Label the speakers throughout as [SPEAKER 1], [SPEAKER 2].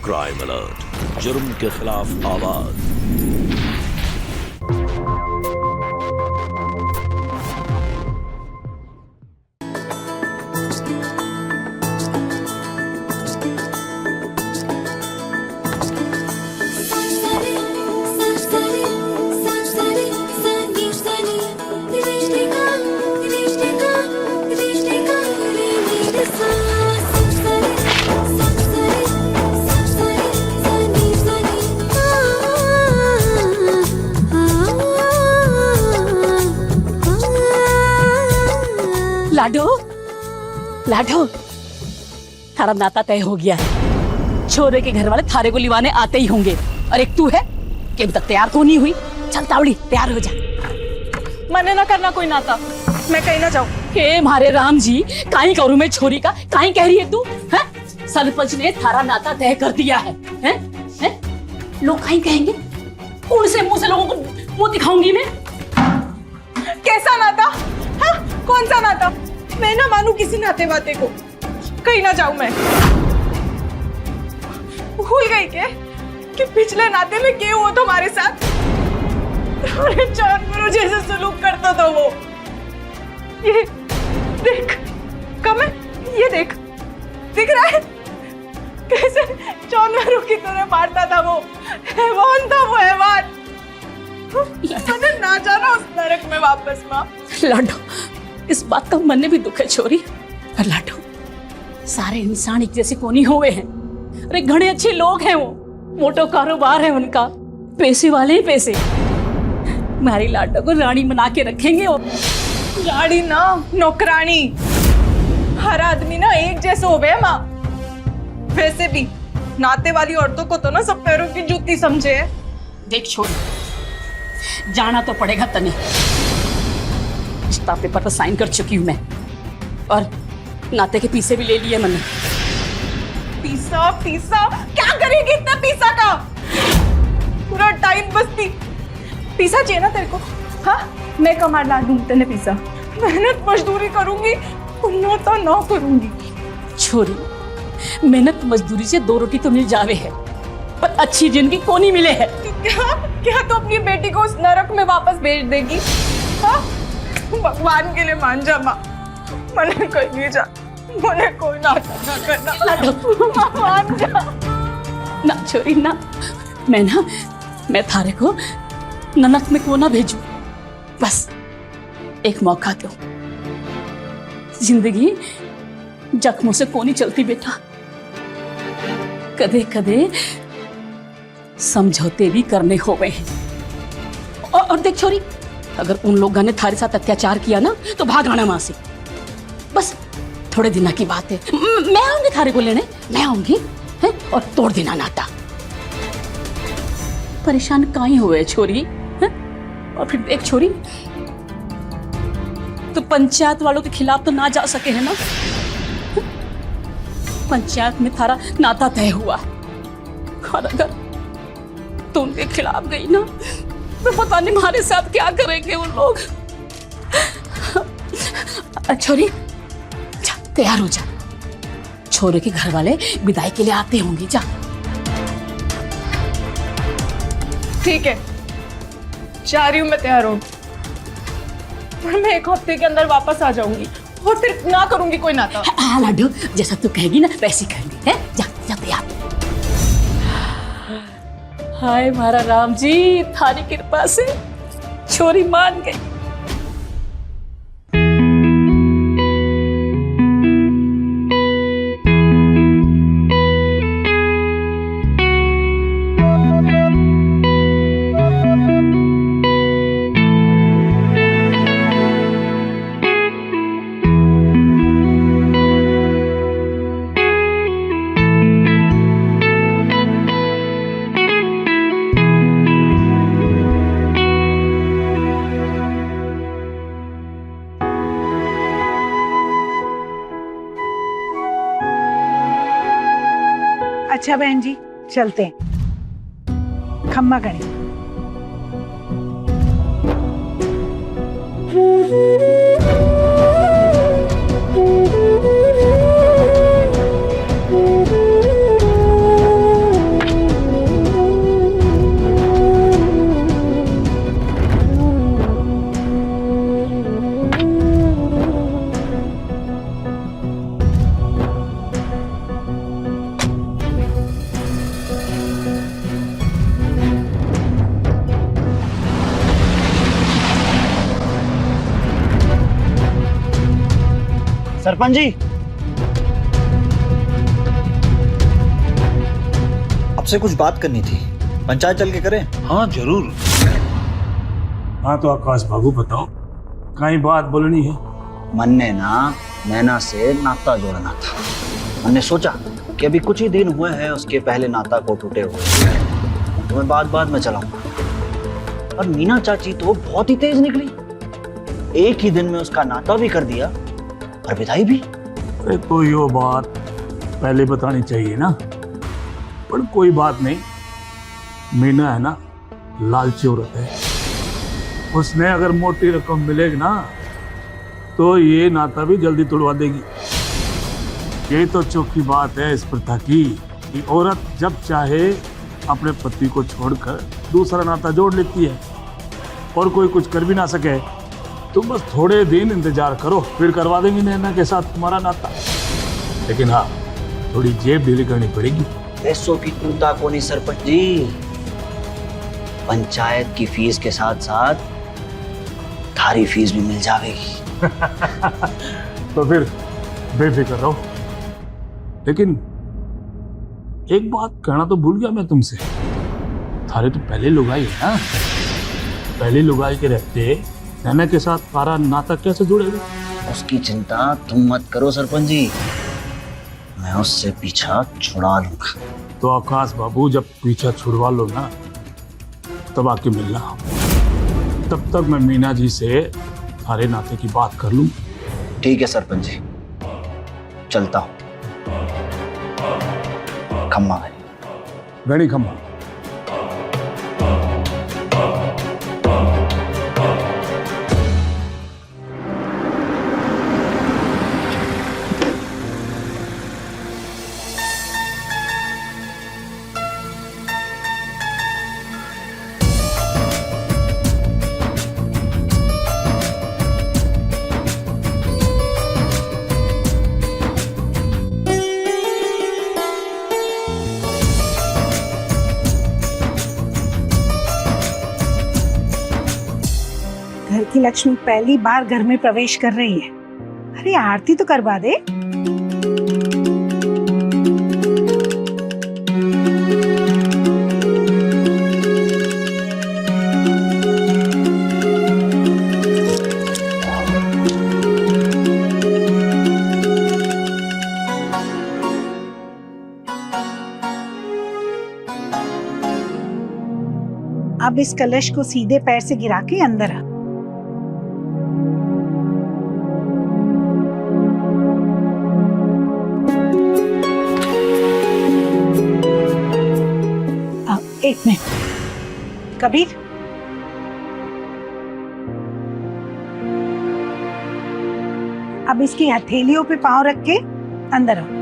[SPEAKER 1] Crime alert, जुर्म के खिलाफ आवाज।
[SPEAKER 2] लाडो, लाडो, थारा नाता तय हो गया है। छोरे के घर वाले थारे को लिवाने आते ही होंगे। और एक तू है कि अभी तक तैयार तो नहीं हुई। चल तावड़ी, तैयार हो जा।
[SPEAKER 3] मने ना करना कोई नाता, मैं कहीं ना जाऊँ।
[SPEAKER 2] हे मारे राम जी, काई करूँ मैं छोरी का? काई कह रही है तू? हैं? सरपंच ने थारा नाता तय कर दिया है। हैं? हैं? लोग काई कहेंगे? कौन से मुंह से लोगों को मुंह दिखाऊंगी मैं?
[SPEAKER 3] कैसा नाता? हाँ? कौन सा नाता? मैं ना मानू किसी नाते वाते को। कहीं ना जाऊं मैं। भूल गई क्या कि पिछले नाते में क्या हुआ तुम्हारे साथ? अरे जानवरों जैसे सलूक करता था वो। ये देख, कम है, ये देख, दिख रहा है कैसे जानवरों की तरह मारता था वो। हैवान था वो, हैवान। मैंने ना जाना उस नरक में वापस माँ।
[SPEAKER 2] लाडो, इस बात का मन में भी दुख है छोरी। पर लाडो, सारे इंसान एक जैसे कोनी हुए हैं। अरे घने अच्छे लोग हैं वो, मोटो कारोबार है उनका, पैसे वाले ही पैसे। हमारी लाडो को रानी बना के रखेंगे वो।
[SPEAKER 3] रानी ना, नौकरानी। हर आदमी ना एक जैसे हो गए माँ। वैसे भी नाते वाली औरतों को तो ना सब पैरों की जूती समझे है।
[SPEAKER 2] देख छोरी, जाना तो पड़ेगा तने। रिश्ता पेपर पर साइन कर चुकी हूँ मैं, और नाते के पीसे भी ले लिए मैंने।
[SPEAKER 3] पीसा पीसा क्या करेगी इतना पीसा का? पूरा टाइम बस्ती पीसा चाहिए ना तेरे को? हाँ, मैं कमा ला दूं तेने पीसा। मेहनत मजदूरी करूंगी, पुण्य तो ना करूंगी।
[SPEAKER 2] छोरी, मेहनत मजदूरी से 2 रोटी तो मिल जावे है, पर अच्छी जिंदगी को नहीं मिले है।
[SPEAKER 3] क्या क्या तो अपनी बेटी को उस नरक में वापस भेज देगी? हाँ, भगवान के लिए मान जा माँ। मने कहीं नहीं जा, मने कोई नाता ना करना। मान जा
[SPEAKER 2] ना छोरी ना, मैं थारे को ननक में क्यों ना भेजू। बस एक मौका दो। जिंदगी जख्मों से कौन नहीं चलती बेटा। कदे कदे समझौते भी करने होवे हैं। और देख छोरी, अगर उन लोगों ने थारे साथ अत्याचार किया ना तो भाग आना वहां से। बस थोड़े दिनों की बात है। मैं आऊंगी थारे को लेने, मैं आऊंगी है, और तोड़ देना नाता। परेशान काहे हुए छोरी है? और फिर एक छोरी, तो पंचायत वालों के खिलाफ तो ना जा सके है ना। पंचायत में थारा नाता तय हुआ, और अगर तो उनके खिलाफ गई ना तो पता नहीं हमारे साथ क्या करेंगे वो लोग। छोरी जा, तैयार हो जा। छोरे के घर वाले विदाई के लिए आते होंगे। जा।
[SPEAKER 3] ठीक है, जा रही हूँ मैं, तैयार हूँ। पर मैं 1 हफ्ते के अंदर वापस आ जाऊंगी और फिर ना करूंगी कोई नाता।
[SPEAKER 2] हाँ लाडू, जैसा तू कहेगी ना वैसे कहेंगे। है जा, जा तैयार। हाय मारा राम जी, थारी कृपा से छोरी मान गई।
[SPEAKER 4] अच्छा बहन जी, चलते हैं। खम्मा गणी।
[SPEAKER 5] सरपंच जी, आपसे कुछ बात करनी थी, पंचायत चल के करें?
[SPEAKER 6] हाँ जरूर। हाँ तो आकाश बाबू बताओ, कहीं बात बोलनी है?
[SPEAKER 5] मन ने ना नैना से नाता जोड़ना था। मैंने सोचा कि अभी कुछ ही दिन हुए हैं उसके पहले नाता को टूटे हुए, तो मैं बाद में चलाऊंगा। और मीना चाची तो बहुत ही तेज निकली, एक ही दिन में उसका नाता भी कर दिया और विदाई भी।
[SPEAKER 6] अरे तो यो बात पहले बतानी चाहिए ना, पर कोई बात नहीं। मीना है ना लालची औरत है, उसने अगर मोटी रकम मिलेगी ना तो ये नाता भी जल्दी तोड़वा देगी। ये तो चौकी बात है इस प्रथा की कि औरत जब चाहे अपने पति को छोड़कर दूसरा नाता जोड़ लेती है और कोई कुछ कर भी ना सके। तुम बस थोड़े दिन इंतजार करो, फिर करवा देंगे नैना के साथ तुम्हारा नाता। लेकिन हाँ, थोड़ी जेब ढीली करनी पड़ेगी।
[SPEAKER 5] पैसों की चिंता को नहीं सरपंच जी, पंचायत की फीस के साथ साथ थारी फीस भी मिल जाएगी।
[SPEAKER 6] तो फिर बेफिक्र रहो। लेकिन एक बात कहना तो भूल गया मैं तुमसे, थारे तो पहले लुगाई है ना, पहले लुगाई के रहते नैना के साथ तारा नाता कैसे जुड़ेगा?
[SPEAKER 5] उसकी चिंता तुम मत करो सरपंच जी, मैं उससे पीछा छुड़ा लूंगा।
[SPEAKER 6] तो आकाश बाबू जब पीछा छुड़वा लो ना तब आके मिलना, तब तक मैं मीना जी से थारे नाते की बात कर लूं।
[SPEAKER 5] ठीक है सरपंच जी, चलता हूं। खम्मा
[SPEAKER 6] गणी खम्मा।
[SPEAKER 4] घर की लक्ष्मी पहली बार घर में प्रवेश कर रही है। अरे आरती तो करवा दे। अब इस कलश को सीधे पैर से गिरा के अंदर आ। एक मिनट कबीर, अब इसकी हथेलियों पे पांव रख के अंदर आओ।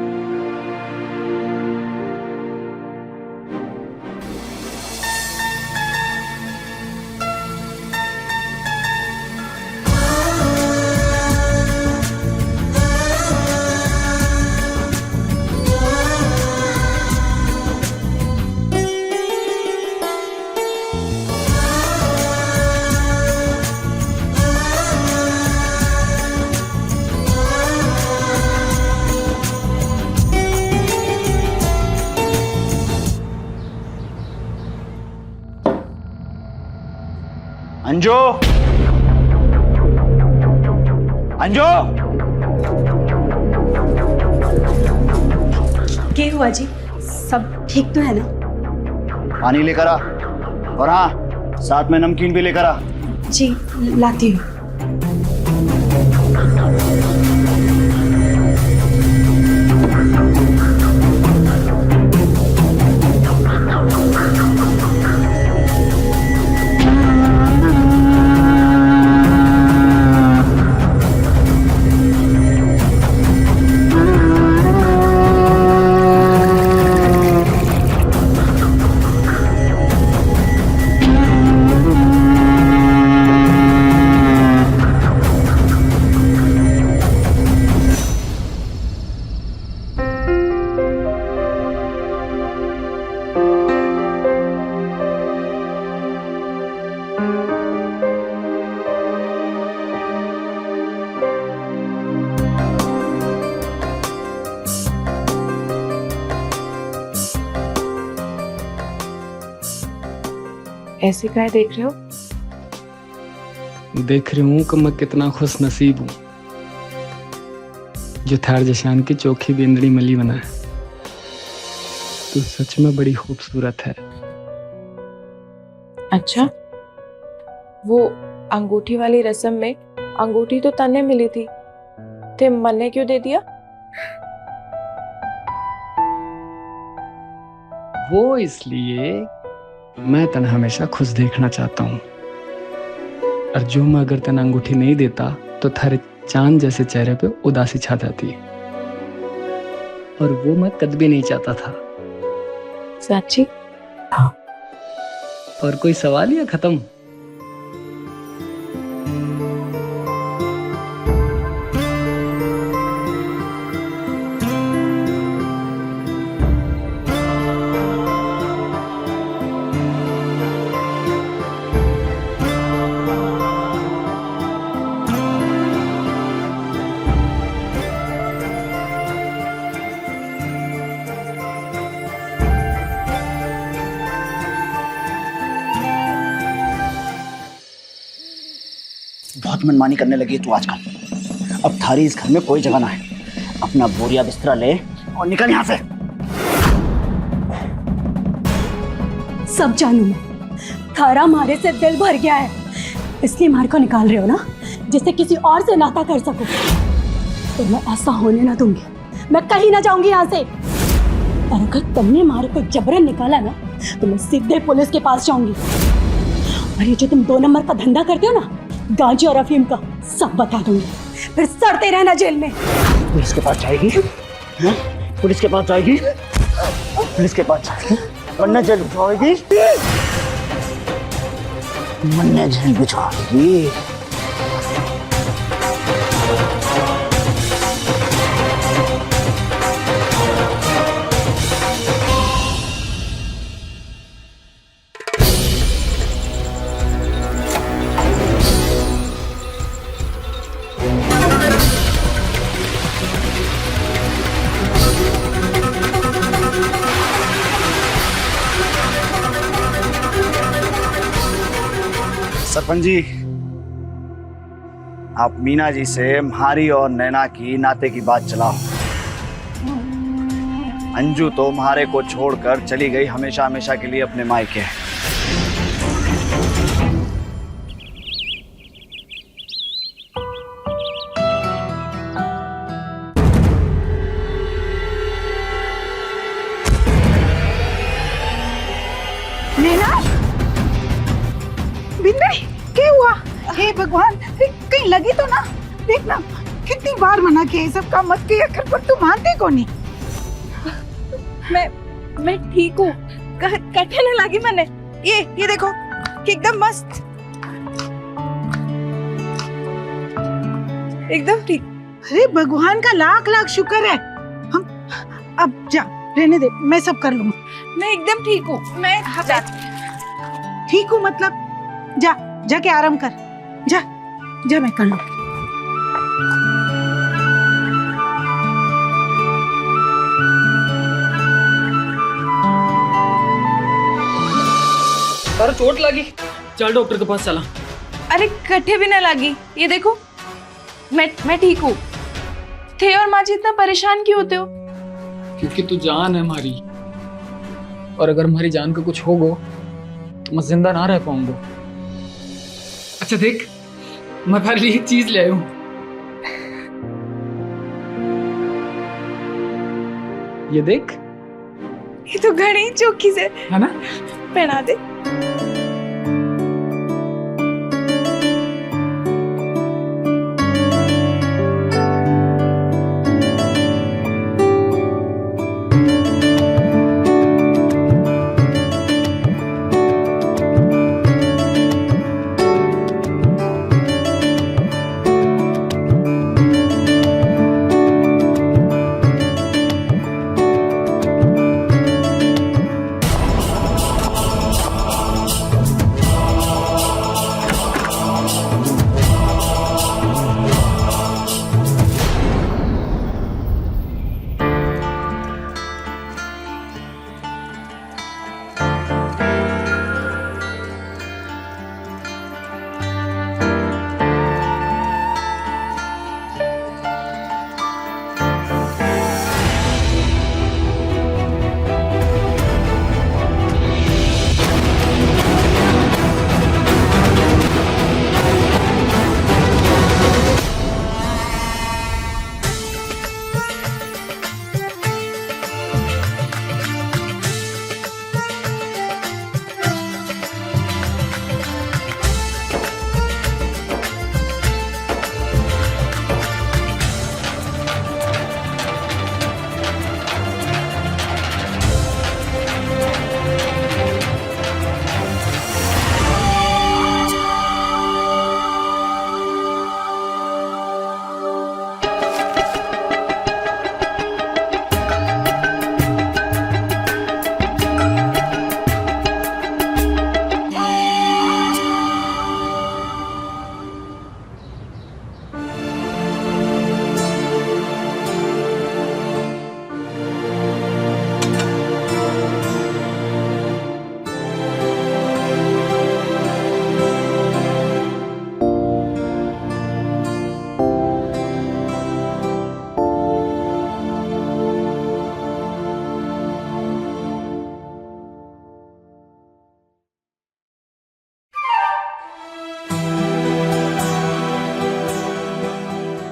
[SPEAKER 5] अंजो, अंजो,
[SPEAKER 7] क्या हुआ जी? सब ठीक तो है ना?
[SPEAKER 5] पानी लेकर आ, और हाँ साथ में नमकीन भी लेकर आ।
[SPEAKER 7] जी लाती हूँ।
[SPEAKER 3] ऐसे काहे देख रहे हो?
[SPEAKER 8] देख रही हूँ कि मैं कितना खुश नसीब हूँ जो थार जशान की चोखी बेंदड़ी मली बना है। तू सच में बड़ी खूबसूरत है।
[SPEAKER 3] अच्छा, वो अंगूठी वाली रस्म में अंगूठी तो तन्ने मिली थी, ते मन ने क्यों दे दिया?
[SPEAKER 8] वो इसलिए मैं तन्हें हमेशा खुश देखना चाहता हूँ, और जो मैं अगर तन्हें अंगूठी नहीं देता तो थारे चांद जैसे चेहरे पे उदासी छा जाती है, और वो मैं कद भी नहीं चाहता था।
[SPEAKER 3] सच्ची?
[SPEAKER 8] हाँ। और कोई सवाल या खत्म?
[SPEAKER 5] बहुत मनमानी करने लगी है तू आजकल। अब थारी इस घर में कोई जगह ना है। अपना बोरिया बिस्तरा ले और निकल यहाँ से।
[SPEAKER 7] सब जानू मैं, थारा मारे से दिल भर गया है, इसलिए मार को निकाल रहे हो ना, जिससे किसी और से नाता कर सको। तो मैं ऐसा होने ना दूंगी, मैं कहीं ना जाऊंगी यहाँ से। और अगर तुमने मारे को जबरन निकाला ना, तो मैं सीधे पुलिस के पास जाऊंगी। और ये जो तुम 2 नंबर का धंधा करते हो ना, गांजे और अफीम का, सब बता दूंगी, फिर सड़ते रहना जेल में।
[SPEAKER 5] पुलिस के पास जाएगी? हाँ? पुलिस के पास जाएगी? पुलिस के पास जाएगी वरना जेल भिजवाएगी। वरना जेल भिजवाएगी। सरपंच जी, आप मीना जी से म्हारी और नैना की नाते की बात चलाओ। अंजू तो म्हारे को छोड़कर चली गई हमेशा हमेशा के लिए अपने मायके।
[SPEAKER 4] नैना, बिंदई, क्या हुआ? हे भगवान, कहीं लगी तो ना? देखना, कितनी बार मना किया ये सब काम मत किया कर, पर तू मानते को नहीं।
[SPEAKER 3] मैं ठीक हूँ, कटे न लगी मैंने। ये देखो कि एकदम मस्त, एकदम ठीक।
[SPEAKER 4] अरे भगवान का लाख लाख शुक्र है। हम अब जा, रहने दे, मैं सब कर लूंगा।
[SPEAKER 3] मैं एकदम ठीक हूँ। मैं
[SPEAKER 4] ठीक हूँ मतलब? जा, जाके आराम कर। जा, जा, मैं कर लूँ।
[SPEAKER 8] अरे चोट लगी, चल डॉक्टर के पास चला।
[SPEAKER 3] अरे कटे भी न लगी, ये देखो मैं ठीक हूँ। थे और माँ जी इतना परेशान क्यों होते हो?
[SPEAKER 8] क्योंकि तू जान है हमारी, और अगर हमारी जान को कुछ होगा तो मैं जिंदा ना रह पाऊंगा। अच्छा देख, मैं तेरे लिए एक चीज ले आया हूँ। ये देख,
[SPEAKER 3] ये तो घड़ी चौकी से
[SPEAKER 8] है ना?
[SPEAKER 3] पहना दे।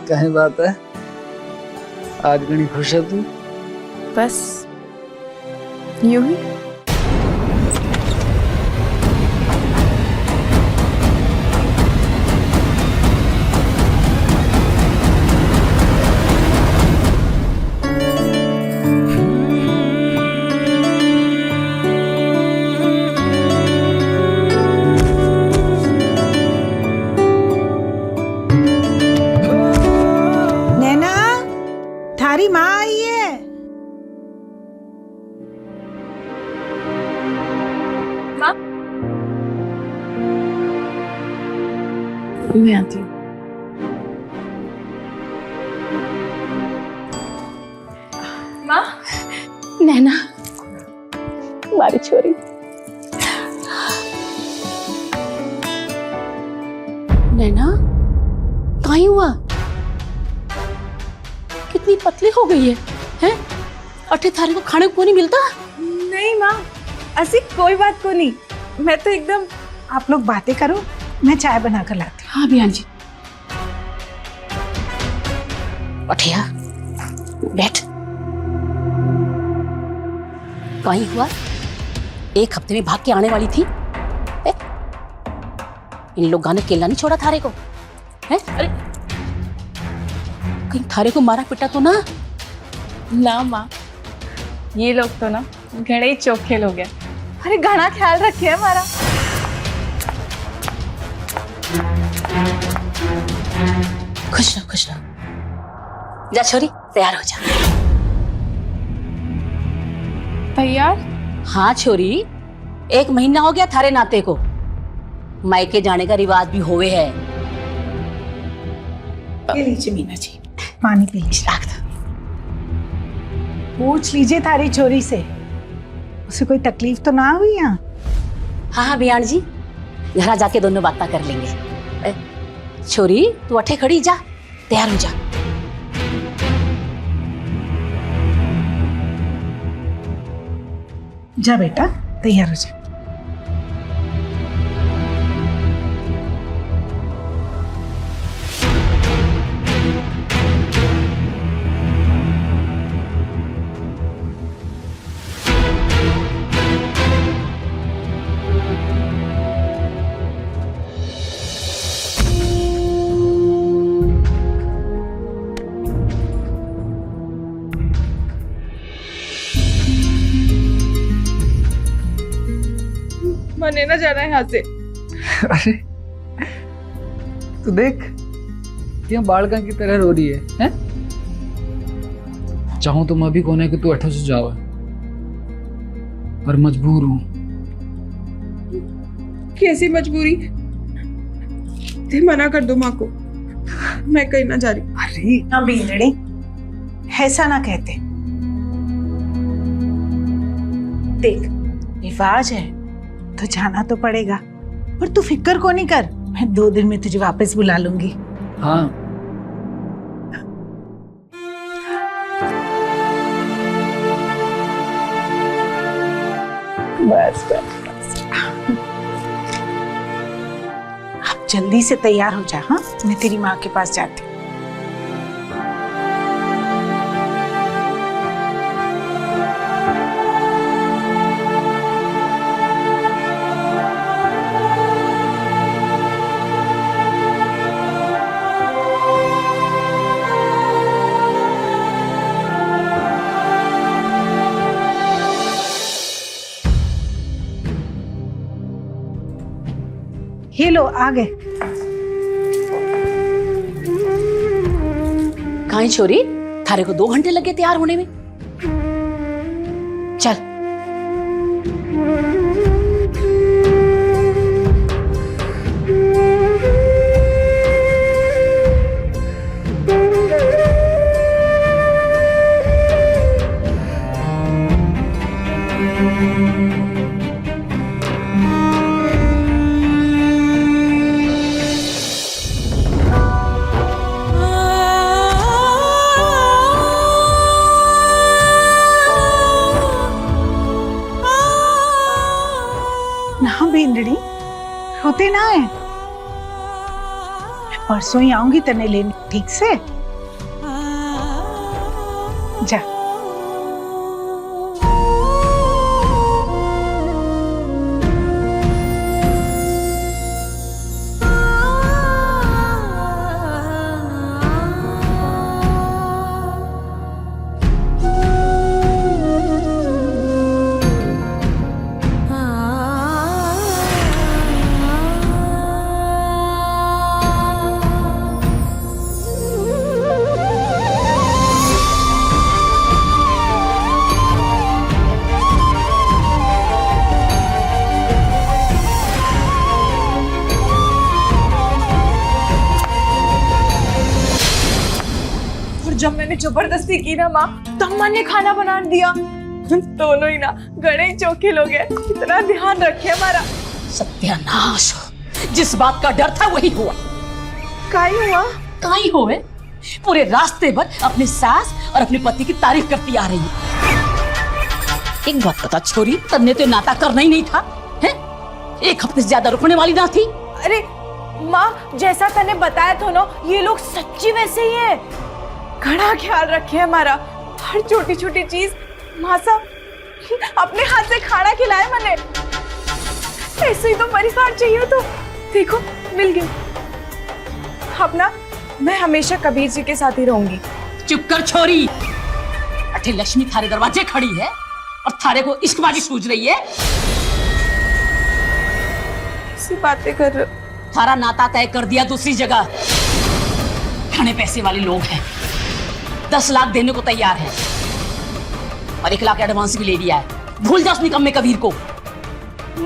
[SPEAKER 8] कहीं बात है, आज घनी खुश है तू?
[SPEAKER 3] बस यूं ही।
[SPEAKER 4] नैना, थारी माँ आई है।
[SPEAKER 3] मैं आती हूँ। माँ,
[SPEAKER 2] नैना, हमारी छोरी। नैना, कहीं हुआ? कितनी पतली हो गई है, हैं? अठे थारे को खाने को नहीं मिलता?
[SPEAKER 3] नहीं माँ, ऐसी कोई बात को नहीं। मैं तो एकदम।
[SPEAKER 4] आप लोग बातें करो, मैं चाय बना कर लाती हूँ।
[SPEAKER 2] हाँ बियान जी। अठिया, बैठ। कहीं हुआ? एक हफ्ते में भाग के आने वाली थी। इन लोगों ने केला नहीं छोड़ा थारे को, हैं? अरे कहीं थारे को मारा पिटा तो ना?
[SPEAKER 3] ना माँ, ये लोग तो ना घणे ही चोखे लोग हैं। अरे घना ख्याल रखे हमारा।
[SPEAKER 2] खुश रहो, खुश रहो। जा छोरी, तैयार हो जा।
[SPEAKER 3] तैयार?
[SPEAKER 2] हाँ छोरी, 1 महीना हो गया थारे नाते को। मायके जाने का रिवाज भी होवे है।
[SPEAKER 4] ये लीजिए मीना जी, पानी पी लीजिए।
[SPEAKER 2] रख दो।
[SPEAKER 4] पूछ लीजिए थारी छोरी से, उसे कोई तकलीफ तो ना हुई यहाँ?
[SPEAKER 2] हाँ हाँ बियान जी, घर जाके दोनों बातें कर लेंगे। छोरी तू अठे खड़ी जा, तैयार हो जा।
[SPEAKER 4] जा बेटा, तैयार हो जा।
[SPEAKER 3] मने ना जाना है यहाँ से।
[SPEAKER 8] अरे तू देख, ये बालका की तरह रो रही है? चाहूं तो मैं भी कोने कि तू अठो से जाओ, पर मजबूर हूं।
[SPEAKER 3] कैसी मजबूरी? ते मना कर दो माँ को, मैं कहीं ना जा रही।
[SPEAKER 4] अरे ना बीनड़ी, ऐसा ना कहते। देख, रिवाज है तो जाना तो पड़ेगा, पर तू फिक्र को नहीं कर, मैं 2 दिन में तुझे वापस बुला लूंगी।
[SPEAKER 8] हाँ,
[SPEAKER 4] बस बस। अब जल्दी से तैयार हो जा। हाँ, मैं तेरी माँ के पास जाती हूँ। ये लो, आ गए।
[SPEAKER 2] कहीं छोरी, थारे को 2 घंटे लगे तैयार होने में। चल।
[SPEAKER 4] ना बेंदड़ी, रोते ना है। परसों ही आऊंगी तने लेने, ठीक से? जा।
[SPEAKER 3] जब मैंने जबरदस्ती की ना माँ, तब माँ ने खाना बना दिया। दोनों ही ना गणे चौके लोग हैं। इतना ध्यान रखे हमारा।
[SPEAKER 2] सत्यानाश हो, जिस बात का डर था वही हुआ।
[SPEAKER 3] काई हुआ?
[SPEAKER 2] काई होए? पूरे रास्ते भर अपनी सास और अपने पति की तारीफ करती आ रही है। एक बात बता छोरी, तन्ने तो नाता करना ही नहीं था, हैं? एक हफ्ते से ज्यादा रुकने वाली ना थी।
[SPEAKER 3] अरे माँ, जैसा तने बताया था ना, ये लोग सच्ची वैसे ही है। घना ख्याल रखे हमारा, हर छोटी छोटी चीज। माँ साहब अपने हाथ से खाना खिलाए मैंने। ऐसे ही तो परिवार चाहिए। तो देखो मिल गया। अब ना मैं हमेशा कबीर जी के साथ ही रहूंगी।
[SPEAKER 2] चुप कर छोरी। अठे लक्ष्मी थारे दरवाजे खड़ी है और थारे को इश्कबाजी सूझ रही है।
[SPEAKER 3] ऐसी बातें कर रहे हो।
[SPEAKER 2] थारा नाता तय कर दिया दूसरी जगह। घने पैसे वाले लोग हैं, 10 लाख देने को तैयार है और 1 लाख एडवांस भी ले लिया है। भूल जा उस निकम्मे कबीर को।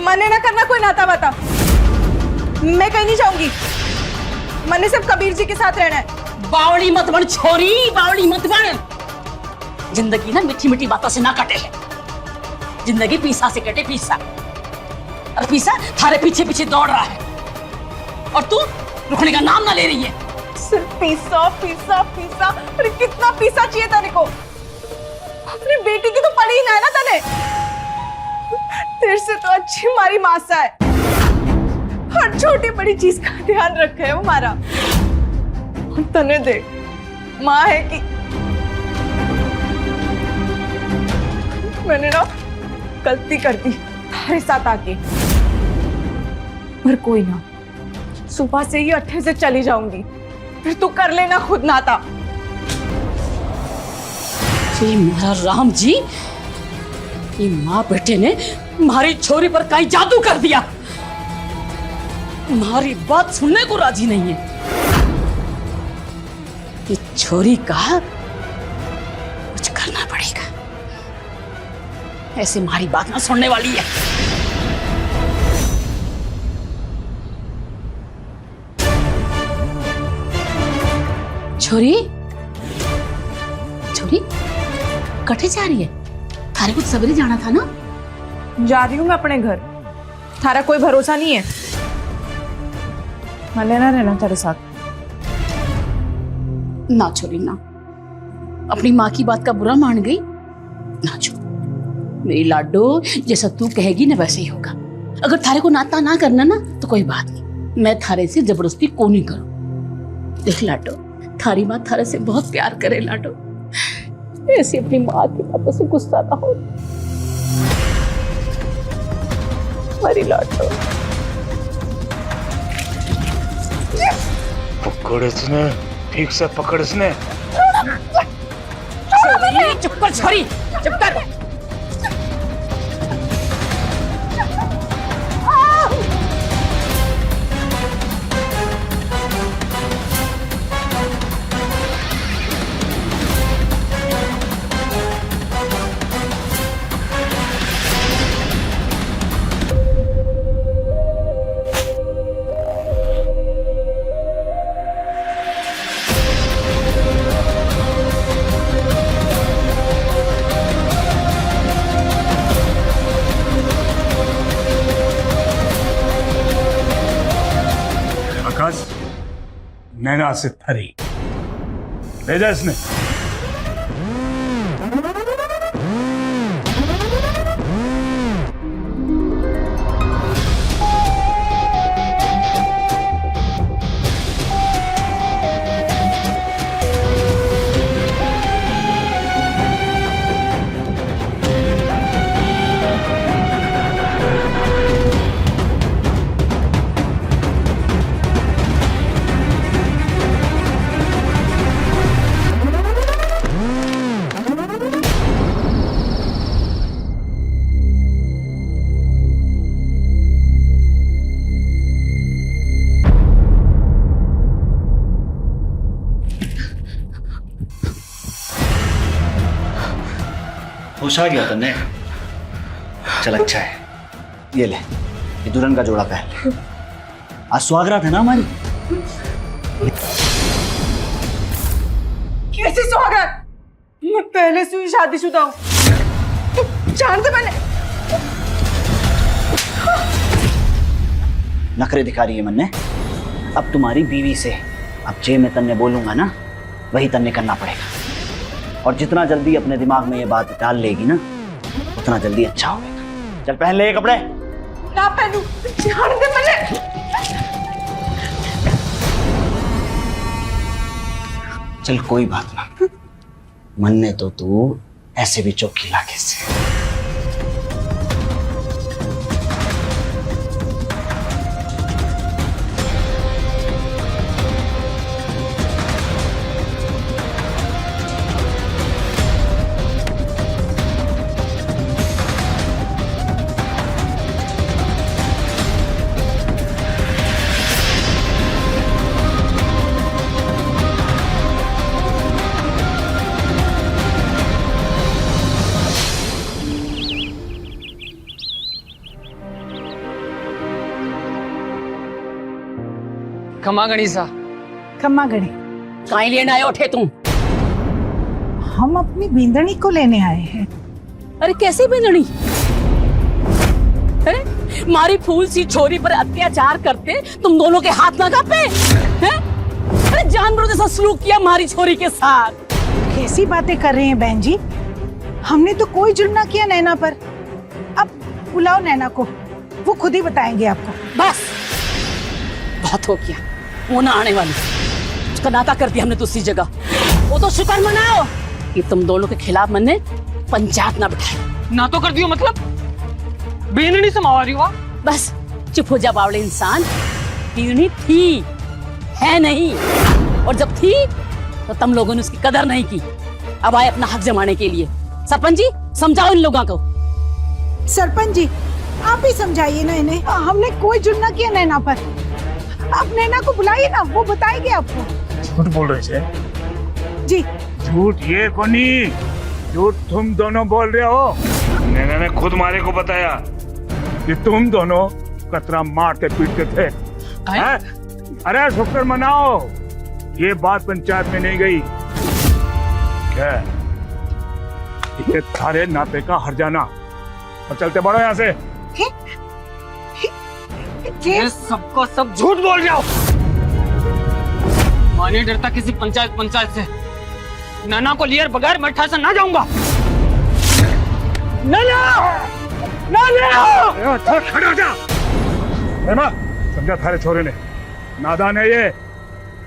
[SPEAKER 3] मने ना करना कोई नाता वाता। मैं कहीं नहीं जाऊंगी। मने सिर्फ कबीर जी के साथ रहना है।
[SPEAKER 2] बावड़ी मत बन छोरी, बावड़ी मत बन। जिंदगी ना मीठी मीठी बातों से ना कटे है। जिंदगी पीसा से कटे, पीसा। और पीसा थारे पीछे पीछे दौड़ रहा है और तू रुकने का नाम ना ले रही है।
[SPEAKER 3] सिर्फ पीसा पीसा पीसा। अरे कितना पीसा चाहिए तेरे को? अपनी बेटी की तो पड़ी ही ना है ना तने। तेरे से तो अच्छी हमारी मासा है। हर छोटी बड़ी चीज का ध्यान रखे है वो हमारा। तने देख, माँ है कि मैंने ना गलती कर दी तुम्हारे साथ आके। पर कोई ना, सुबह से ही अट्ठे से चली जाऊंगी। फिर तू कर लेना खुद नाता।
[SPEAKER 2] ये मेरा राम जी, ये माँ बेटे ने हमारी छोरी पर कहीं जादू कर दिया। हमारी बात सुनने को राजी नहीं है। ये छोरी का कुछ करना पड़ेगा। ऐसे हमारी बात ना सुनने वाली है। छोरी, छोरी कटे जा रही है? थारे कुछ सवेरे जाना था ना?
[SPEAKER 3] जा रही हूँ मैं अपने घर। थारा कोई भरोसा नहीं है। मने ना रहना तेरे साथ।
[SPEAKER 2] ना छोरी ना, अपनी माँ की बात का बुरा मान गई ना। छोड़ मेरी लाडो, जैसा तू कहेगी ना वैसे ही होगा। अगर थारे को नाता ना करना ना तो कोई बात नहीं, मैं थारे से जबरदस्ती को नहीं करूं। देख लाडो, थारी माँ थारे से बहुत प्यार करे लाडो। ऐसी अपनी माँ की बातों से गुस्सा ना हो हमारी लाडो।
[SPEAKER 6] पकड़ इसने, ठीक से पकड़ इसने।
[SPEAKER 2] चुप कर छोरी, चुप कर।
[SPEAKER 6] नैना से थरी ले जा इसने।
[SPEAKER 5] होश आ गया तन्ने? चल अच्छा है, ये ले, ये दुल्हन का जोड़ा पहन ले। आज सुहागरात है ना हमारी।
[SPEAKER 3] कैसी सुहागरात? मैं पहले से ही शादीशुदा हूँ। तू जानते मैंने
[SPEAKER 5] नखरे दिखा रही है मन्ने। अब तुम्हारी बीवी से अब जे मैं तन्ने बोलूंगा ना वही तन्ने करना पड़ेगा। और जितना जल्दी अपने दिमाग में ये बात डाल लेगी ना उतना जल्दी अच्छा होगा। चल पहन ले ये कपड़े।
[SPEAKER 3] ना पहनू, जानते मैंने।
[SPEAKER 5] चल कोई बात ना, मन्ने तो तू ऐसे भी चौकी इलाके से।
[SPEAKER 8] खमा गणिसा।
[SPEAKER 4] खम्मा गणे,
[SPEAKER 2] काहे लेने आए उठे तुम?
[SPEAKER 4] हम अपनी बींदनी को लेने आए हैं।
[SPEAKER 2] अरे कैसी बिंदनी? अरे मारी फूल सी छोरी पर अत्याचार करते तुम दोनों के हाथ ना कांपे हैं? अरे जानवरों जैसा सलूक किया मारी छोरी के साथ।
[SPEAKER 4] कैसी बातें कर रहे हैं बहन जी? हमने तो कोई जुर्म ना किया नैना पर। अब बुलाओ नैना को, वो खुद ही बताएंगे आपको।
[SPEAKER 2] बस बहुत हो गया, वो ना आने वाली। उसका नाता कर दिया हमने दूसरी जगह। वो तो शुक्र मनाओ कि तुम दोनों के खिलाफ मैंने पंचायत ना बिठाई।
[SPEAKER 8] ना तो कर दियो मतलब बेननी से मावा रही हो।
[SPEAKER 2] बस चुप हो जा बावड़े इंसान। पीढ़ी थी, है नहीं, और जब थी तो तुम लोगों ने उसकी कदर नहीं की। अब आए अपना हक जमाने के लिए। सरपंच जी समझाओ इन लोगों को।
[SPEAKER 4] सरपंच जी आप ही समझाइए ना इन्हें। हमने कोई जुर्म ना किया नैना पर। आप नैना को बुलाइए ना, वो बताएगी आपको।
[SPEAKER 6] झूठ बोल रहे थे
[SPEAKER 4] जी।
[SPEAKER 6] झूठ ये कोनी, झूठ तुम दोनों बोल रहे हो। नैना ने खुद मारे को बताया कि तुम दोनों कतरा मारते पीटते थे। हैं? अरे शुक्र मनाओ ये बात पंचायत में नहीं गई। क्या ये थारे नाते का हर्जाना। और चलते बढ़ो यहाँ से।
[SPEAKER 8] ये सबको सब झूठ बोल रहे हो। मैं नहीं डरता किसी पंचायत से। नैना को लिए बगैर मैं ठा से ना जाऊंगा।
[SPEAKER 6] खड़ा हो जा। समझा थारे छोरे ने, नादान है ये।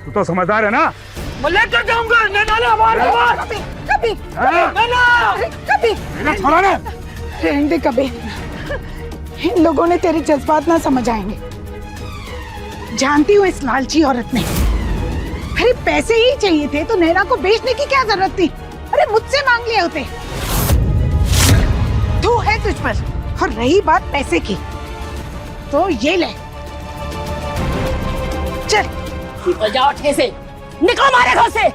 [SPEAKER 6] तू तो समझदार है ना।
[SPEAKER 8] मैं लेकर जाऊंगा नैना ने हमारे
[SPEAKER 4] कभी
[SPEAKER 6] छोरा ने
[SPEAKER 4] रहने दे। कभी इन लोगों ने तेरे जज्बात ना समझ आएंगे। जानती हूँ इस लालची औरत ने, अरे पैसे ही चाहिए थे तो नैना को बेचने की क्या जरूरत थी? अरे मुझसे मांग लिए होते। तू है तुझ पर। और रही बात पैसे की तो ये ले, चल
[SPEAKER 2] निकल जाओ ठे से, निकलो हमारे घर से।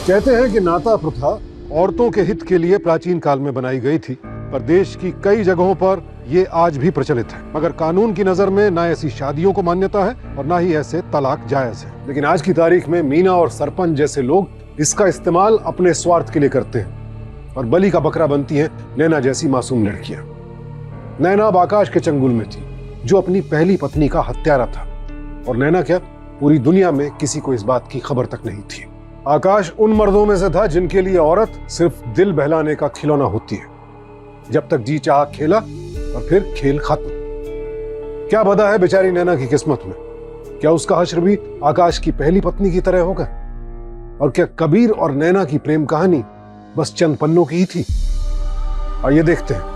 [SPEAKER 9] कहते हैं कि नाता प्रथा औरतों के हित के लिए प्राचीन काल में बनाई गई थी, पर देश की कई जगहों पर ये आज भी प्रचलित है। मगर कानून की नजर में ना ऐसी शादियों को मान्यता है और ना ही ऐसे तलाक जायज है। लेकिन आज की तारीख में मीना और सरपंच जैसे लोग इसका इस्तेमाल अपने स्वार्थ के लिए करते हैं और बलि का बकरा बनती हैं नैना जैसी मासूम लड़कियां। नैना अब आकाश के चंगुल में थी, जो अपनी पहली पत्नी का हत्यारा था। और नैना क्या, पूरी दुनिया में किसी को इस बात की खबर तक नहीं थी। आकाश उन मर्दों में से था जिनके लिए औरत सिर्फ दिल बहलाने का खिलौना होती है। जब तक जी चाह खेला और फिर खेल खत्म। क्या पता है बेचारी नैना की किस्मत में, क्या उसका हश्र भी आकाश की पहली पत्नी की तरह होगा? और क्या कबीर और नैना की प्रेम कहानी बस चंद पन्नों की ही थी? आइए देखते हैं।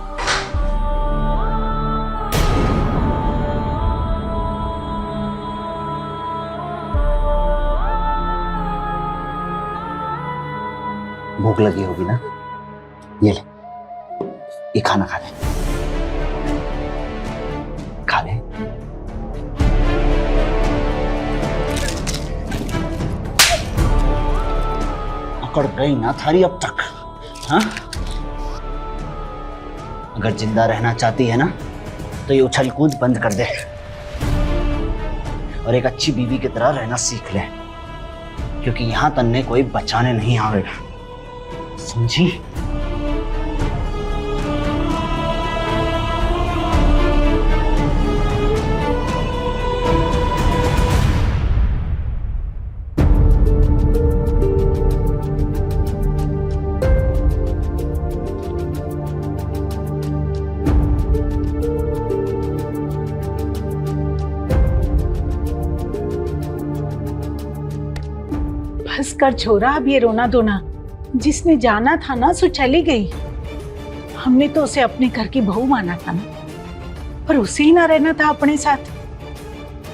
[SPEAKER 5] भूख लगी होगी ना, ये ले, ये खाना खा ले, खा ले। अकड़ गई ना थारी अब तक, हाँ? अगर जिंदा रहना चाहती है ना तो ये उछल कूद बंद कर दे और एक अच्छी बीवी की तरह रहना सीख ले, क्योंकि यहां तन्ने कोई बचाने नहीं आवेगा, समझी?
[SPEAKER 4] बस कर छोरा अब ये रोना धोना। जिसने जाना था ना सो चली गई। हमने तो उसे अपने घर की बहू माना था ना, पर उसे ही ना रहना था अपने साथ।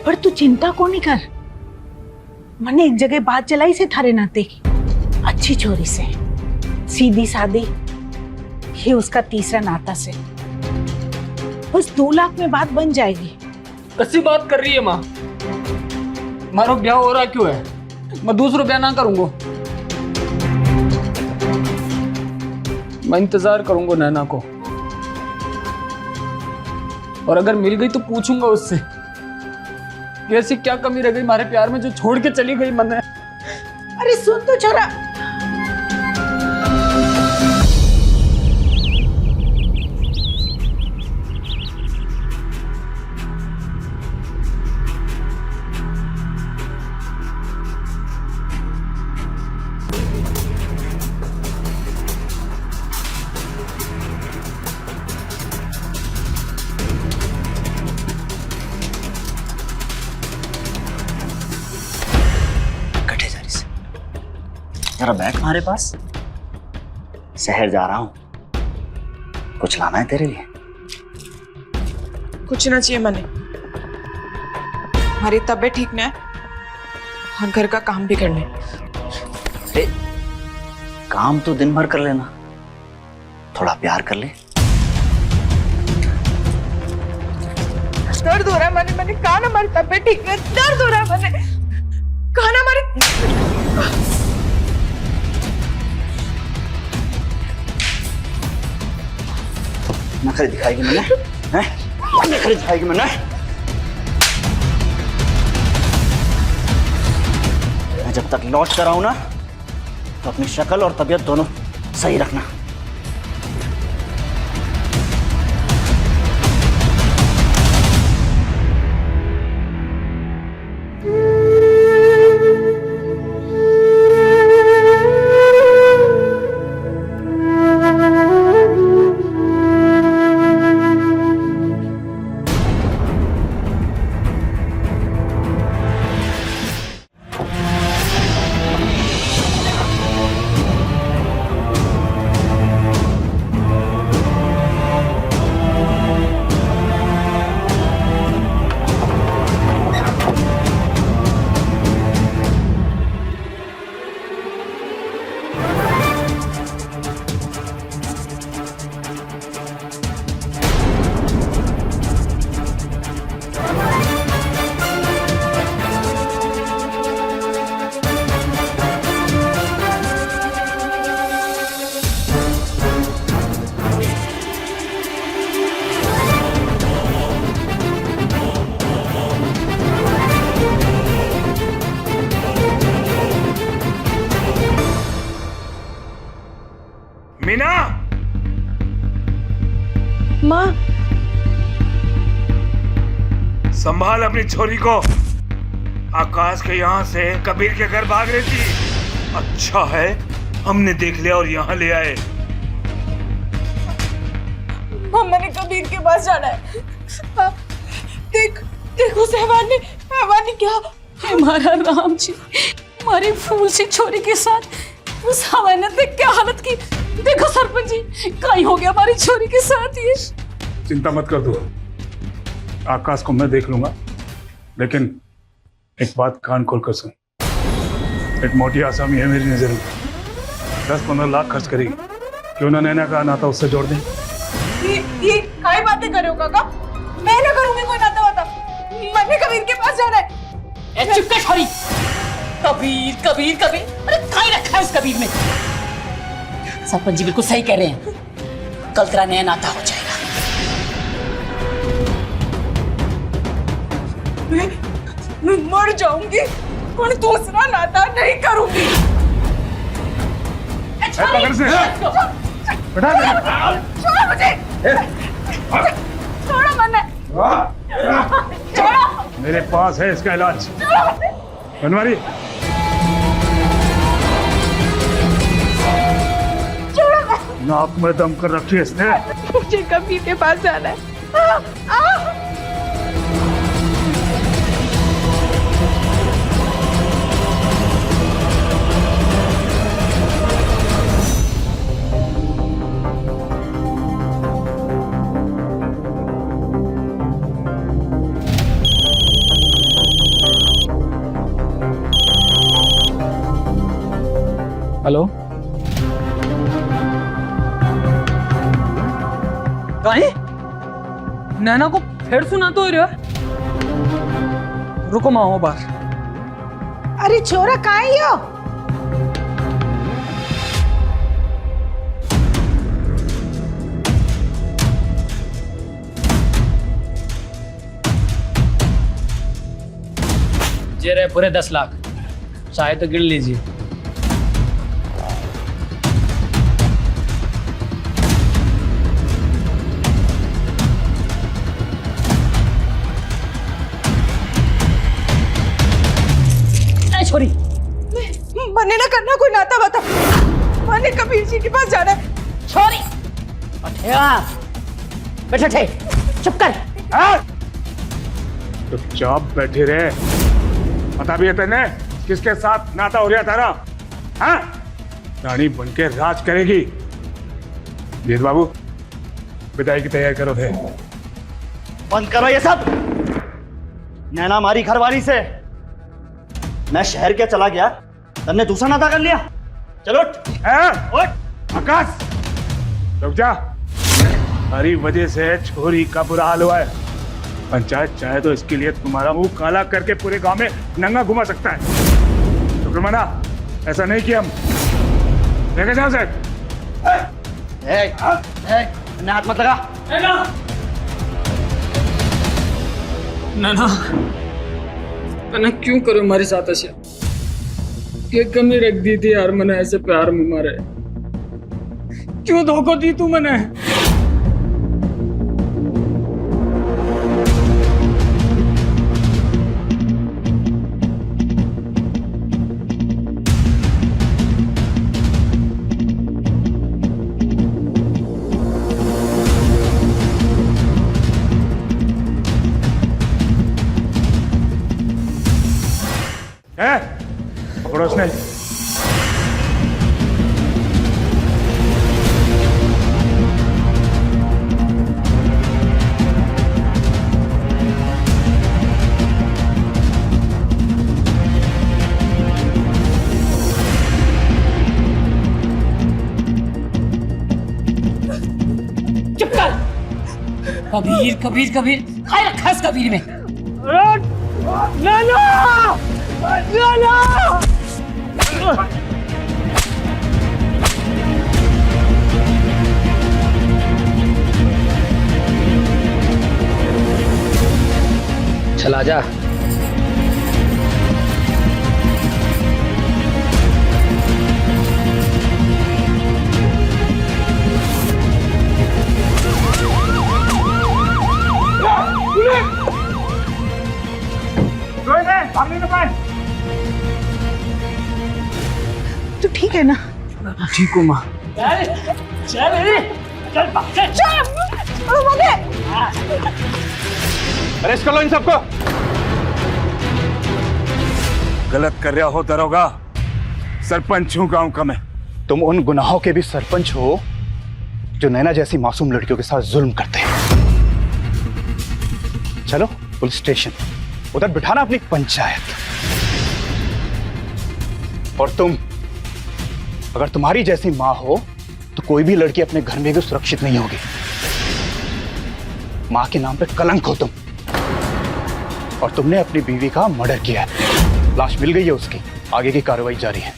[SPEAKER 4] पर तू चिंता को नहीं कर, मैंने एक जगह बात चलाई से थारे नाते की, अच्छी छोरी से, सीधी सादी, ये उसका तीसरा नाता से। बस 2 लाख में बात बन जाएगी।
[SPEAKER 8] कैसी बात कर रही है माँ? मारो ब्याह हो रहा क्यों है? मैं दूसरा ब्याह ना करूंगा। मैं इंतजार करूंगा नैना को, और अगर मिल गई तो पूछूंगा उससे कि ऐसी क्या कमी रह गई हमारे प्यार में जो छोड़ के चली गई मन है।
[SPEAKER 4] अरे सुन तो छोरा,
[SPEAKER 5] जरा बैठ हमारे पास, शहर जा रहा हूं, कुछ लाना है तेरे लिए?
[SPEAKER 3] कुछ ना चाहिए मने, हमारी तबीयत ठीक ना है और घर का काम भी करने।
[SPEAKER 5] अरे काम तो दिन भर कर लेना, थोड़ा प्यार कर ले।
[SPEAKER 3] दर्द हो रहा है मने, मैंने कहा ना हमारी तबीयत ठीक है, दर्द हो रहा है मैंने कहा ना हमारी।
[SPEAKER 5] नखरे दिखाएगी मैंने, हैं? नखरे दिखाएगी मैंने। मैं जब तक लौट कर आऊं ना तो अपनी शक्ल और तबीयत दोनों सही रखना।
[SPEAKER 6] मीना,
[SPEAKER 3] माँ,
[SPEAKER 6] संभाल अपनी छोरी को। आकाश के यहाँ से कबीर के घर भाग रही थी। अच्छा है हमने देख लिया और यहाँ ले आए।
[SPEAKER 3] मैंने कबीर के पास जाना है। देख देखो सहवान ने क्या।
[SPEAKER 2] हमारा राम जी हमारी फूल सी छोरी के साथ उस हवाने ने क्या हालत की। देखो सरपंच जी, काई हो गया हमारी छोरी के साथ ये।
[SPEAKER 6] चिंता मत कर दो, आकाश को मैं देख लूंगा, लेकिन एक बात कान खोल कर सुन। एक मोटी आसामी है मेरी नजर में, 10-15 लाख खर्च करेगी, क्यों ना नैना का नाता उससे जोड़ दें।
[SPEAKER 3] ये काय बातें कर रहे हो काका? मैं ना करूंगी कोई नाता वाता। मैंने कबीर के पास जाना है।
[SPEAKER 2] चुप कर छोरी, कबीर कबीर कबीर, अरे कहीं रखा है उस कबीर ने? सरपंच जी बिल्कुल सही कह रहे हैं, कल तेरा नया नाता हो जाएगा।
[SPEAKER 3] मैं मर जाऊंगी पर दूसरा नाता नहीं करूंगी।
[SPEAKER 6] पकड़ से बैठा दे।
[SPEAKER 3] छोड़ो मुझे, छोड़ो मैंने, छोड़ो,
[SPEAKER 6] मेरे पास है इसका इलाज। बनवारी नाक में दम कर रखी है इसने।
[SPEAKER 3] मुझे कबीर के पास जाना है।
[SPEAKER 8] हेलो,
[SPEAKER 10] कहीं नैना को फिर सुना तो रहा है। रुको माँ हो बाहर।
[SPEAKER 4] अरे छोरा कहाँ ही हो?
[SPEAKER 10] जे रहे पूरे 10 लाख, चाहे तो गिन लीजिए।
[SPEAKER 2] छोरी,
[SPEAKER 3] मने ना करना कोई नाता वाता, मने कबीर जी के पास जाना है।
[SPEAKER 2] छोरी, बैठे थे, चुप कर।
[SPEAKER 6] चुपचाप बैठे रहे। पता भी है तेने किसके साथ नाता हो रहा तारा? हाँ, रानी बनके राज करेगी। जीत बाबू, विदाई की तैयारी करो थे।
[SPEAKER 5] बंद करो ये सब। नैना हमारी घरवाली से, मैं शहर के चला गया, तुमने दूसरा नाता कर लिया। चलो उठ।
[SPEAKER 6] आकाश, रुक जा। हमारी वजह से छोरी का बुरा हाल हुआ है। पंचायत चाहे तो इसके लिए तुम्हारा मुंह काला करके पूरे गांव में नंगा घुमा सकता है। शुक्रमाना, ऐसा नहीं किया हम। लेके जाओ सर।
[SPEAKER 5] हाथ मत लगा।
[SPEAKER 10] नैना, मैंने क्यों करो हमारे साथ ऐसे? ये कमी रख दी थी यार मैंने ऐसे प्यार में मारे। क्यों धोखा दी तू मैंने?
[SPEAKER 6] पकड़ो उसने।
[SPEAKER 2] चुप कर। कबीर कबीर कबीर, खाए रखा इस कबीर में।
[SPEAKER 10] नैना! नैना! चला जा।
[SPEAKER 4] तू ठीक है ना?
[SPEAKER 10] ठीक हूँ माँ।
[SPEAKER 6] अरेस्ट कर लो इन सबको। गलत कर रहा हो दरोगा, सरपंच हूँ गांव का मैं।
[SPEAKER 11] तुम उन गुनाहों के भी सरपंच हो जो नैना जैसी मासूम लड़कियों के साथ जुल्म करते हैं। चलो पुलिस स्टेशन, उधर बिठाना अपनी पंचायत। और तुम, अगर तुम्हारी जैसी मां हो तो कोई भी लड़की अपने घर में भी सुरक्षित नहीं होगी। मां के नाम पे कलंक हो तुम। और तुमने अपनी बीवी का मर्डर किया है, लाश मिल गई है उसकी। आगे की कार्रवाई जारी है।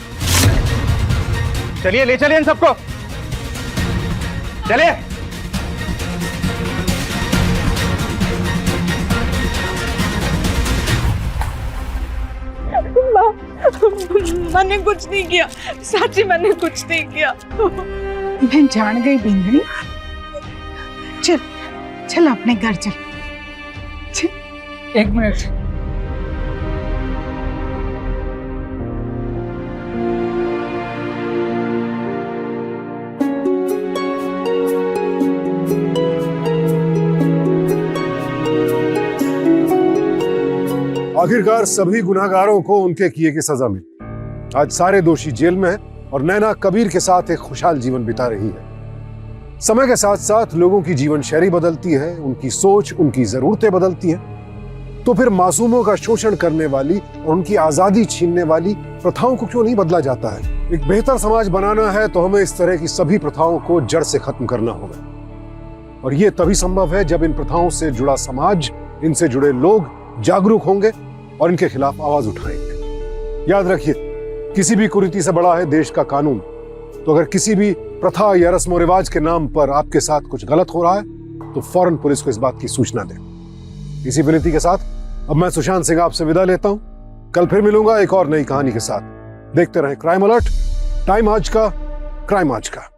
[SPEAKER 11] चलिए, ले चलिए इन सबको, चलिए।
[SPEAKER 3] मैंने कुछ नहीं किया, साची मैंने कुछ नहीं किया।
[SPEAKER 4] मैं जान गई बिंदनी। चल चल अपने घर चल।
[SPEAKER 10] एक मिनट,
[SPEAKER 9] आखिरकार सभी गुनाहगारों को उनके किए की सजा मिली। आज सारे दोषी जेल में हैं और नैना कबीर के साथ एक खुशहाल जीवन बिता रही है। समय के साथ साथ लोगों की जीवन शैली बदलती है, उनकी सोच, उनकी जरूरतें बदलती हैं। तो फिर मासूमों का शोषण करने वाली और उनकी आजादी छीनने वाली प्रथाओं को क्यों नहीं बदला जाता है? एक बेहतर समाज बनाना है तो हमें इस तरह की सभी प्रथाओं को जड़ से खत्म करना होगा। और यह तभी संभव है जब इन प्रथाओं से जुड़ा समाज, इनसे जुड़े लोग जागरूक होंगे और इनके खिलाफ आवाज उठाएंगे। याद रखिए, किसी भी कुरीति से बड़ा है देश का कानून। तो अगर किसी भी प्रथा या रस्म और रिवाज के नाम पर आपके साथ कुछ गलत हो रहा है तो फौरन पुलिस को इस बात की सूचना दें। इसी विनती के साथ अब मैं सुशांत सिंह आपसे विदा लेता हूं। कल फिर मिलूंगा एक और नई कहानी के साथ। देखते रहें क्राइम अलर्ट, टाइम आज का, क्राइम आज का।